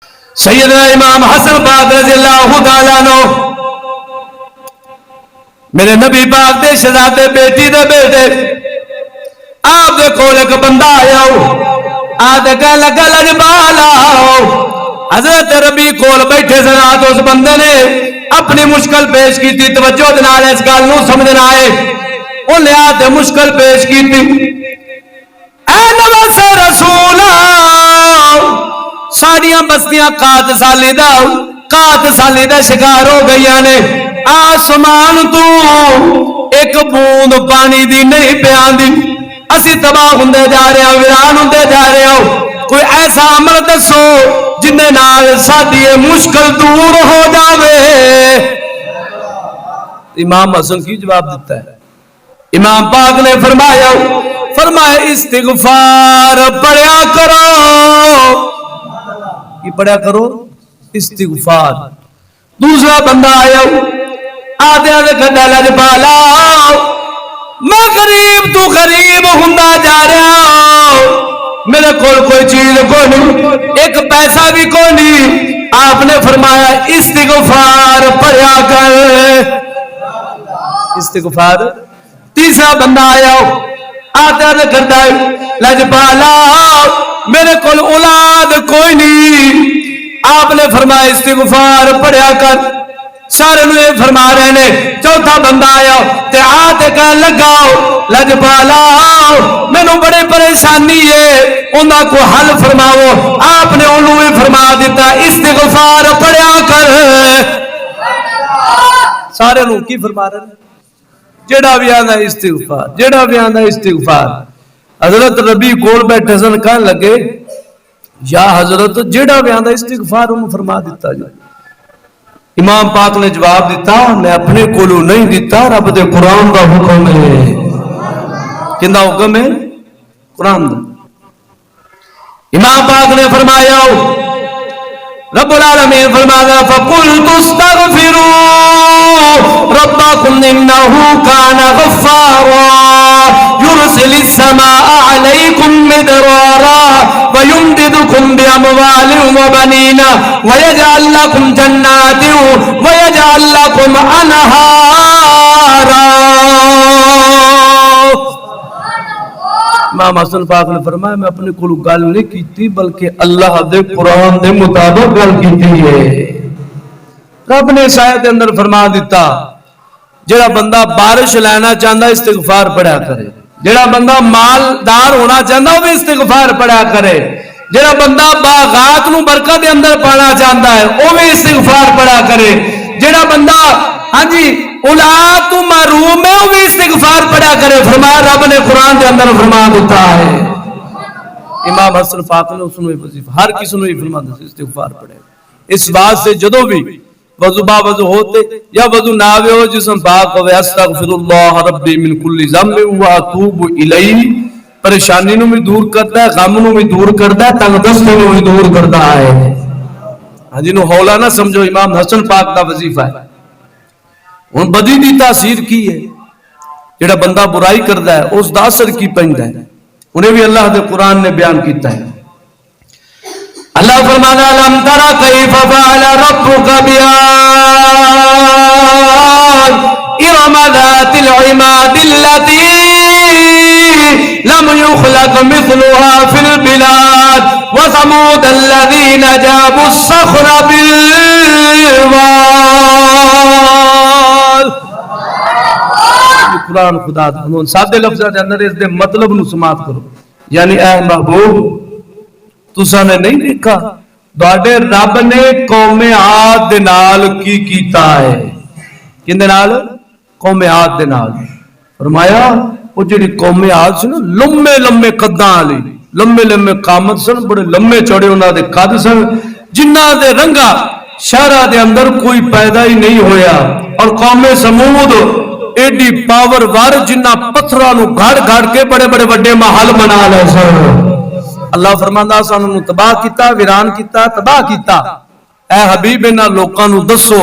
سیدنا امام حسن پاک رضی اللہ تعالیٰ عنہ میرے نبی پاک دے شہزادے بیٹی دے بیٹے آپ دے کول ایک بندہ آیا آدھے کہنے لگا لجپالا حضرت ربی کول بیٹھے سن تو اس بندے نے اپنی مشکل پیش کی تھی توجہ دنال اس گل نو سمجھنا ہے انہیں آدھے مشکل پیش کی تھی اے نبی رسولہ ساڑیاں بستیاں قات سالی دا شکار ہو گئی نے آسمان تو ایک بوند پانی دی نہیں پیان دی اسی تباہ ہوندے جا رہے ہیں ویران ہوندے جا رہے ہیں کوئی ایسا عمل دسو جن نال ساڈی مشکل دور ہو جاوے امام حسن کی جواب دیتا ہے امام پاک نے فرمایا استغفار پڑھیا کرو کی پڑھیا کرو استغفار دوسرا بندہ آیا آدھے کھڈا لجپالا میں غریب تو غریب ہوندا جا رہا میرے کول کوئی چیز کوئی نہیں ایک پیسہ بھی کوئی نہیں آپ نے فرمایا استغفار پڑھیا کر استغفار تیسرا بندہ آیا آدھا کھڈا لجپالا میرے کول اولاد کوئی نہیں آپ نے فرمایا استغفار پڑھیا کر سارے نے فرما رہے نے چوتھا بندہ آیا تے آتے کہنے لگاؤ لجپالا مینوں بڑے پریشانی ہے انہاں کو حل فرماؤ آپ نے انہوں بھی فرما دیتا استغفار پڑھیا کر سارے نو کی فرما رہے ہیں جیڑا بھی آندا استغفار جیڑا بھی آندا استغفار حضرت ربی کول بیٹھے سن کہنے لگے یا حضرت جیڑا بھی آندا استغفار انہوں فرما دیتا جائے امام پاک نے جواب دیتا میں اپنے کولو نہیں دیتا رب دے قرآن دا حکم ہے کندہ حکم ہے قرآن دا امام پاک نے فرمایا رب العالمین فرمایا فَقُلْتُ اسْتَغْفِرُوا رَبَّكُمْ إِنَّهُ كَانَ غَفَّارًا يُرْسِلِ السَّمَاءَ عَلَيْكُمْ مِدْرَارًا وَيُمْدِدُكُمْ بِأَمْوَالٍ وَبَنِينَ وَيَجْعَلْ لَكُمْ جَنَّاتٍ وَيَجْعَلْ لَكُمْ أَنْهَارًا امام حسن پاک نے فرمایا میں اپنے کولو گل نہیں کیتی بلکہ اللہ دے قرآن دے مطابق گل کیتی ہے رب نے اس آیت کے اندر فرما دیتا جڑا بندہ بارش لینا چاہتا استغفار پڑھا کرے جڑا بندہ مالدار ہونا چاہتا وہ بھی استغفار پڑھا کرے جڑا بندہ باغات نو برکت دے اندر پانا چاہتا ہے وہ بھی استغفار پڑھا کرے جڑا بندہ ہاں جی اولاد تو محروم ہے وہ بھی استغفار پڑھا کرے فرمایا رب نے قرآن کے اندر فرما دیتا ہے امام حسن پاک نے اس نے وظیفہ ہر کسی نے فرما دیتا استغفار پڑھے اس بات سے جدو بھی وضو با وضو ہوتے یا وضو ناوے ہو جسم پاک ہوئے استغفر اللہ ربی من کل ذنب و اتوب الیہ پریشانی نو بھی دور کرتا ہے غم نو بھی دور کرتا ہے تنگ دستی نو بھی دور کرتا ہے ہاں جی نو ہولا نہ سمجھو امام حسن پاک کا وظیفہ ہے ان بدی دی تاثیر کی ہے جڑا بندہ برائی کرتا ہے اس دا اثر کی پہنتا ہے انہیں بھی اللہ دے قرآن نے بیان کیتا ہے اللہ فرمانا لم ترى كيف فعل ربك بعاد ارم ذات العماد التي لم يخلق مثلها في البلاد وثمود الذين جابوا الصخر بالواد قرآن خدا دا سادے لفظاں دے اندر اس دے مطلب نو سماعت کرو یعنی اے محبوب تساں نے نہیں دیکھا تواڈے رب نے قوم عاد دے نال کی کیتا ہے کین دے نال قوم عاد دے نال فرمایا وہ جڑی قوم عاد سی نا لمبے لمبے قداں والی لمبے لمبے قامت سن بڑے لمبے چوڑے انہاں دے قد سن جنہاں دے رنگا شہراں دے اندر کوئی پیدا ہی نہیں ہویا اور قوم سمود ایڈی پاور وار جنہ پتھراں نو گھڑ گھڑ کے بڑے بڑے وڈے محل بنا لے سن اللہ فرماندا سانوں تباہ کیتا ویران کیتا تباہ کیتا اے حبیب انہاں لوکاں نو دسو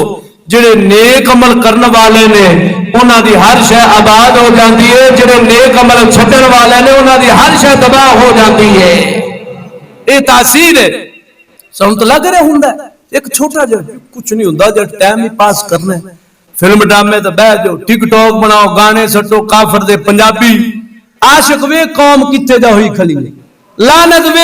جڑے نیک عمل کرن والے نے انہاں دی ہر شے آباد ہو جاندی ہے جڑے نیک عمل چھڈن والے نے انہاں دی ہر شے تباہ ہو جاندی ہے اے تاثیر ہے ਸਾਨੂੰ ਤਾਂ ਲੱਗ ਰਿਹਾ ਹੁੰਦਾ ਇੱਕ ਛੋਟਾ ਜਿਹਾ ਕੁਝ ਨਹੀਂ ਹੁੰਦਾ, ਜਦ ਟਾਈਮ ਹੀ ਪਾਸ ਕਰਨਾ ਹੈ। ਫਿਲਮ ਡਰਾਮੇ ਤੇ ਬਹਿ ਜਾਓ, ਟਿਕ ਟੌਕ ਬਣਾਓ, ਗਾਣੇ ਸੱਟੋ, ਕਾਫਰ ਦੇ ਪੰਜਾਬੀ ਆਸ਼ਿਕ ਵੇ ਕੌਮ ਕਿੱਥੇ ਜਾ ਹੋਈ ਖਲੀ ਨੇ, ਲਾਨਤ ਵੇ